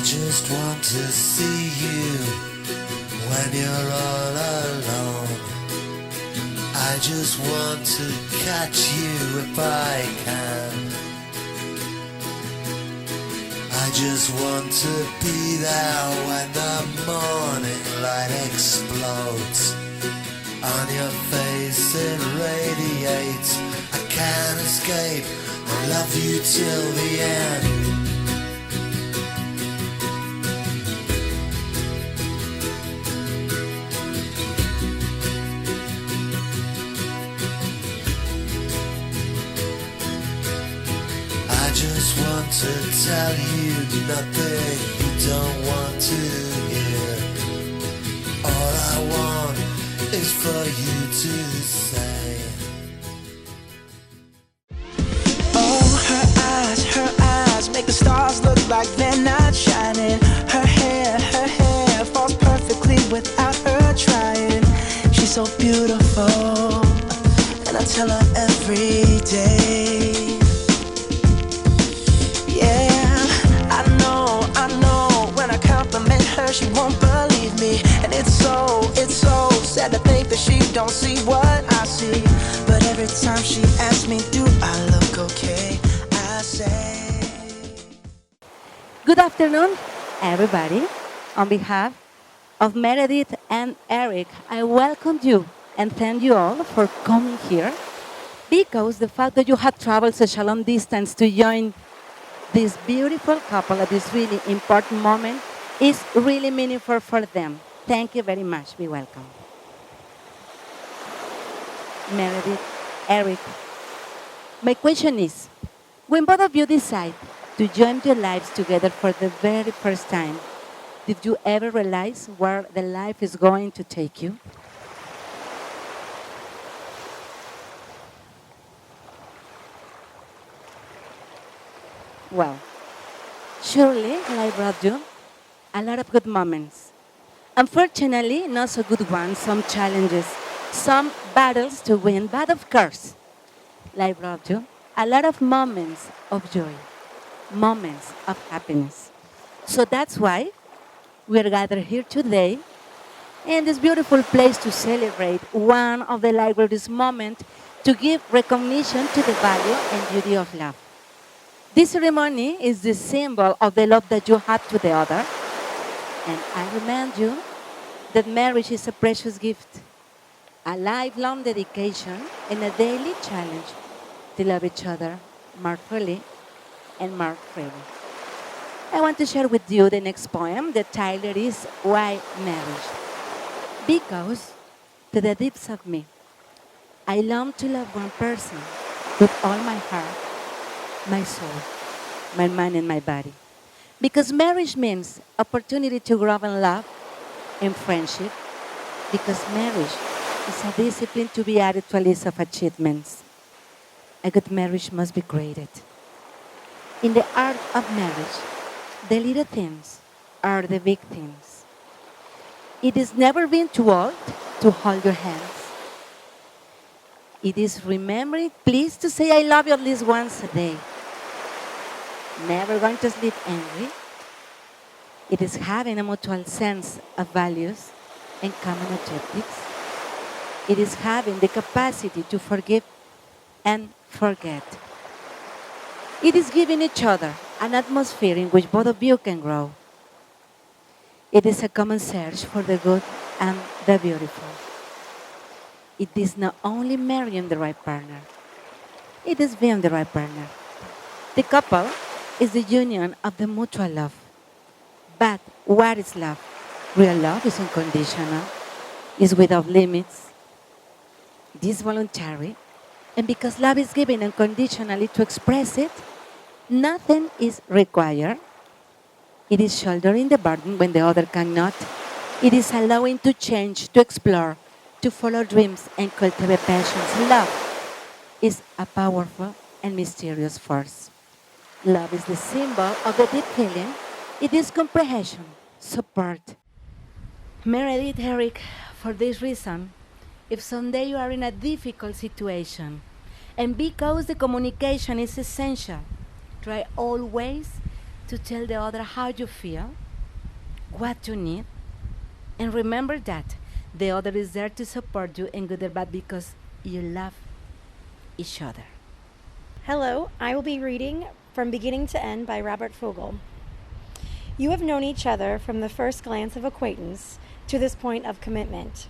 just want to see you when you're all alone. I just want to catch you if I can. I just want to be there when the morning light explodes. On your face it radiates. I can't escape. I love you till the end. I just want to tell you nothing you don't want to hear. All I want is for you to say. Oh, her eyes make the stars look like they're not shining. Her hair falls perfectly without her trying. She's so beautiful, and I tell her every day. She won't believe me, and it's so sad to think that she don't see what I see. But every time she asks me, do I look okay, I say. Good afternoon, everybody. On behalf of Meredith and Eric, I welcome you and thank you all for coming here, because the fact that you have traveled such a long distance to join this beautiful couple at this really important moment is really meaningful for them. Thank you very much. Be welcome. Meredith, Eric, my question is, when both of you decide to join your lives together for the very first time, did you ever realize where the life is going to take you? Well, surely life brought you a lot of good moments, Unfortunately, not so good ones, some challenges, some battles to win, but of course, life brought you a lot of moments of joy, moments of happiness. So that's why we're gathered here today in this beautiful place to celebrate one of the library's moments to give recognition to the value and beauty of love. This ceremony is the symbol of the love that you have to the other, and I remind you that marriage is a precious gift, a lifelong dedication, and a daily challenge to love each other more fully and more freely. I want to share with you the next poem. The title is Why Marriage? Because to the depths of me, I long to love one person with all my heart, my soul, my mind, and my body. Because marriage means opportunity to grow in love and friendship. Because marriage is a discipline to be added to a list of achievements. A good marriage must be graded. In the art of marriage, the little things are the big things. It is never being too old to hold your hands. It is remembering, please, to say I love you at least once a day. Never going to sleep angry. It is having a mutual sense of values and common objectives. It is having the capacity to forgive and forget. It is giving each other an atmosphere in which both of you can grow. It is a common search for the good and the beautiful. It is not only marrying the right partner, it is being the right partner. The couple is the union of the mutual love. But what is love? Real love is unconditional, is without limits, it is voluntary, and because love is given unconditionally to express it, nothing is required. It is shouldering the burden when the other cannot. It is allowing to change, to explore, to follow dreams and cultivate passions. Love is a powerful and mysterious force. Love is the symbol of the deep feeling. It is comprehension, support. Meredith, Eric, for this reason, if someday you are in a difficult situation, and because the communication is essential, try always to tell the other how you feel, what you need, and remember that the other is there to support you in good or bad because you love each other. Hello, I will be reading From Beginning to End by Robert Fogel. You have known each other from the first glance of acquaintance to this point of commitment.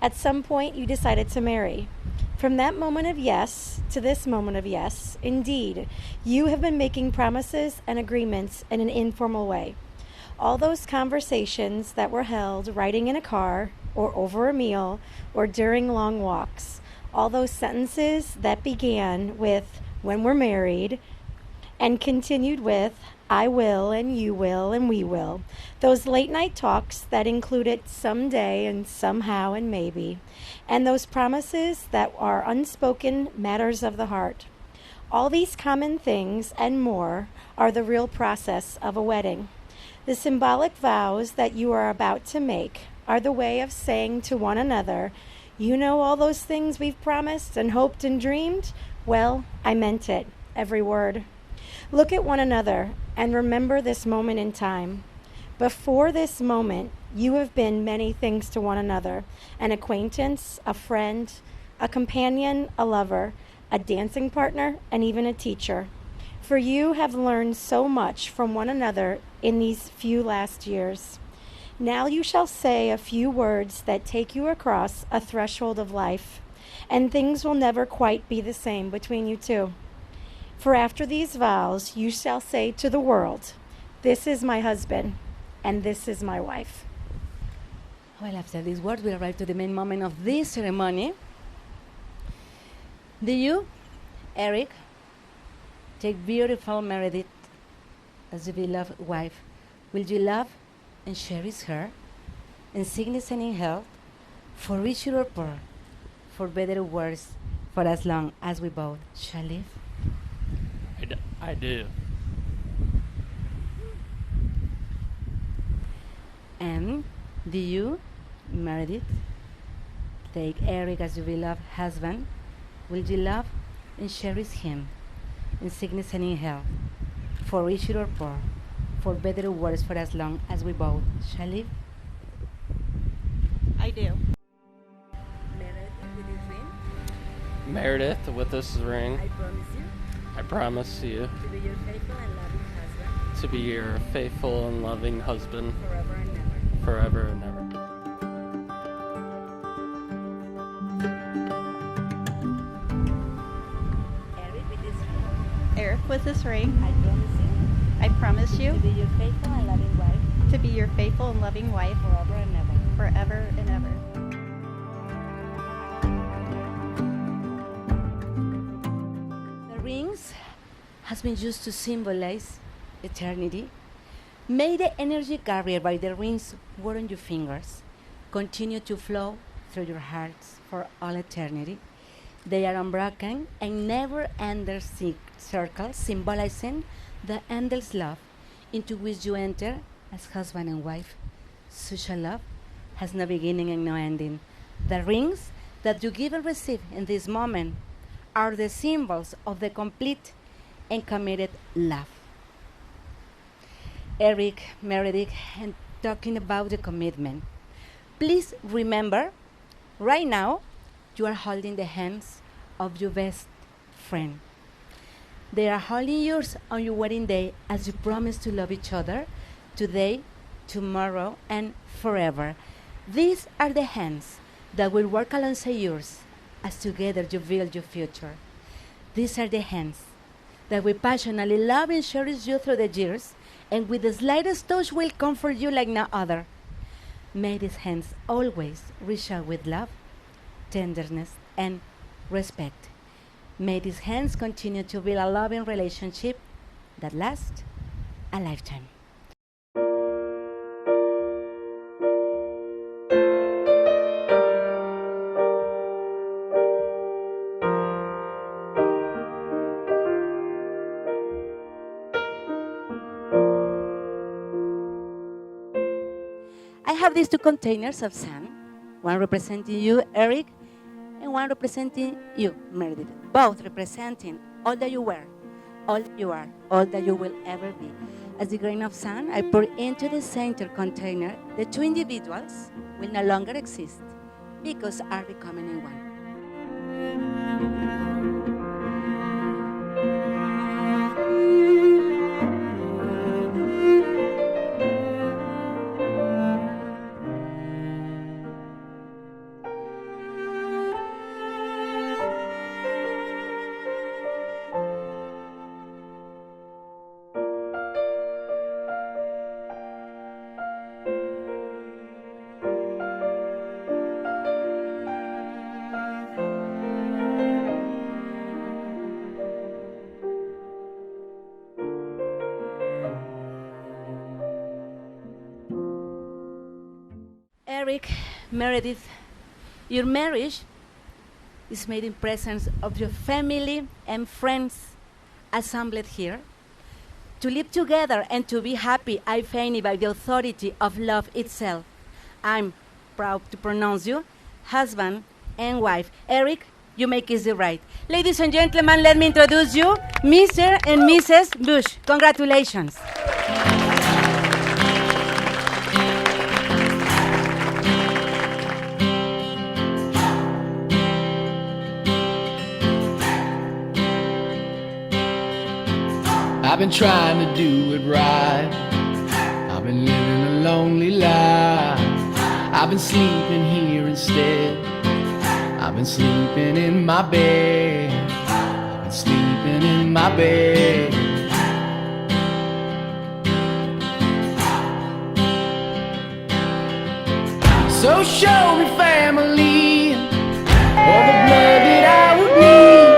At some point, you decided to marry. From that moment of yes to this moment of yes, indeed, you have been making promises and agreements in an informal way. All those conversations that were held riding in a car, or over a meal, or during long walks. All those sentences that began with, when we're married, and continued with, I will, and you will, and we will. Those late night talks that included someday and somehow and maybe. And those promises that are unspoken matters of the heart. All these common things and more are the real process of a wedding. The symbolic vows that you are about to make are the way of saying to one another, you know all those things we've promised and hoped and dreamed? Well, I meant it, every word. Look at one another and remember this moment in time. Before this moment, you have been many things to one another: an acquaintance, a friend, a companion, a lover, a dancing partner, and even a teacher. For you have learned so much from one another in these few last years. Now you shall say a few words that take you across a threshold of life, and things will never quite be the same between you two. For after these vows, you shall say to the world, this is my husband, and this is my wife. Well, after these words, we arrive to the main moment of this ceremony. Do you, Eric, take beautiful Meredith as your beloved wife? Will you love and cherish her in sickness and in health, for richer or poor, for better or worse, for as long as we both shall live? I do. And Do you, Meredith, take Eric as your beloved husband? Will you love and cherish him in sickness and in health, for rich or poor, for better or worse, for as long as we both shall live? I do. Meredith, with this ring, Meredith, with this ring, I promise you I promise you to be your faithful and loving husband to be your faithful and loving husband forever and ever. forever and ever. Eric, with this ring, Eric, with this ring, I promise you I promise to you be your faithful and loving wife to be your faithful and loving wife forever and ever. forever and ever. The rings has been used to symbolize eternity. May the energy carried by the rings worn on your fingers continue to flow through your hearts for all eternity. They are unbroken and never-ending circles symbolizing the endless love into which you enter as husband and wife. Such a love has no beginning and no ending. The rings that you give and receive in this moment are the symbols of the complete and committed love. Eric, Meredith, and talking about the commitment. Please remember, right now, you are holding the hands of your best friend. They are holding yours on your wedding day as you promise to love each other today, tomorrow, and forever. These are the hands that will work alongside yours as together you build your future. These are the hands that will passionately love and cherish you through the years and with the slightest touch will comfort you like no other. May these hands always reach out with love, tenderness, and respect. May these hands continue to build a loving relationship that lasts a lifetime. I have these two containers of sand, one representing you, Eric, and one representing you, Meredith, both representing all that you were, all that you are, all that you will ever be. As the grain of sand I pour into the center container, the two individuals will no longer exist because are becoming in one. Eric, Meredith, your marriage is made in presence of your family and friends assembled here. To live together and to be happy, I find by the authority of love itself. I'm proud to pronounce you husband and wife. Eric, you may kiss the bride. Ladies and gentlemen, let me introduce you, Mr. and Mrs. Bush. Congratulations. I've been trying to do it right. I've been living a lonely life. I've been sleeping here instead. I've been sleeping in my bed. I've been sleeping in my bed. So show me family, all the blood that I would need.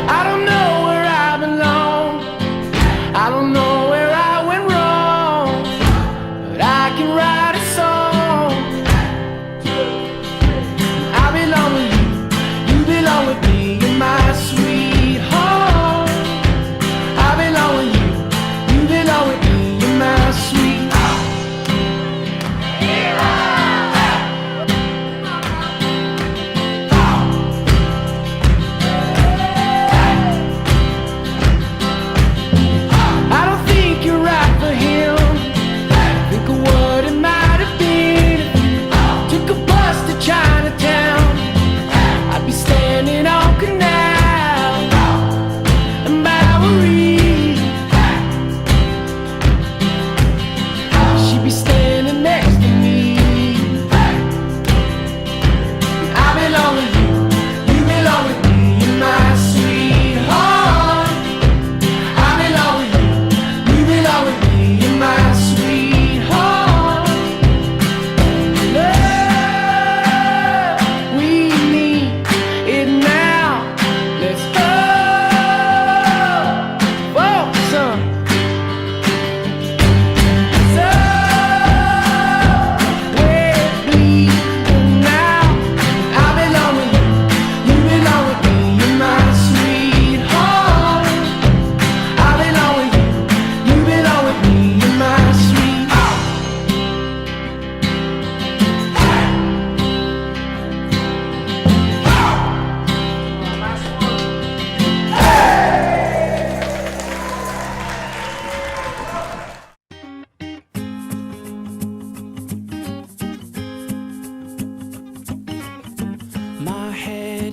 I don't know where I belong. I don't know where I went wrong, but I can write a song. I belong with you, you belong with me, you're my sweetheart. I belong with you, you belong with me, you're my sweetheart. Here I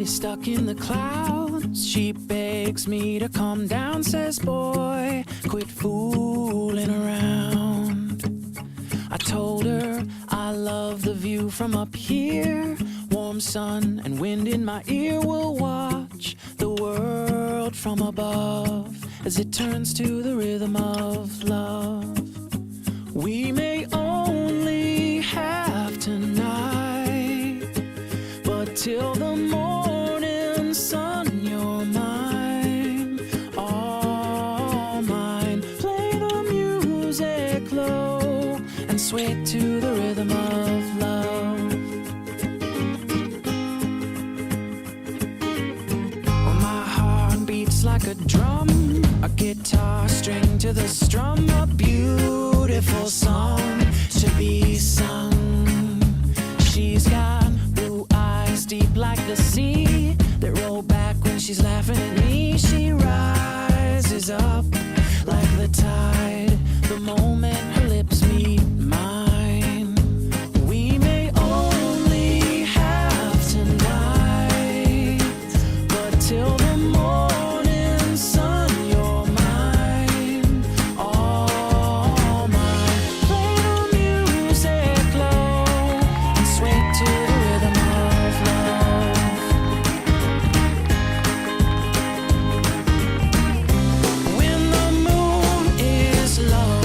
is stuck in the clouds. She begs me to calm down, says, boy, quit fooling around. I told her I love the view from up here. Warm sun and wind in my ear. Will watch the world from above as it turns to the rhythm of love. We may only have tonight, but till the morning sun, you're mine, all mine. Play the music low and sway to the rhythm of love. Oh, my heart beats like a drum, a guitar string to the strum, a beautiful song to be sung. She's got blue eyes deep like the sea that roll back when she's laughing at me. She rises up like the tide the moment her lips meet mine. We may only have tonight, but till the morning sun, you're mine, all mine. Play the music low and sway to the rhythm of love. When the moon is low,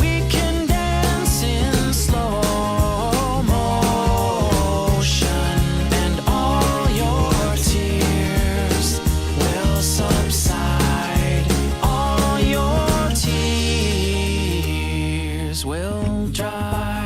we can dance in slow motion, and all your tears will subside. All your tears will dry.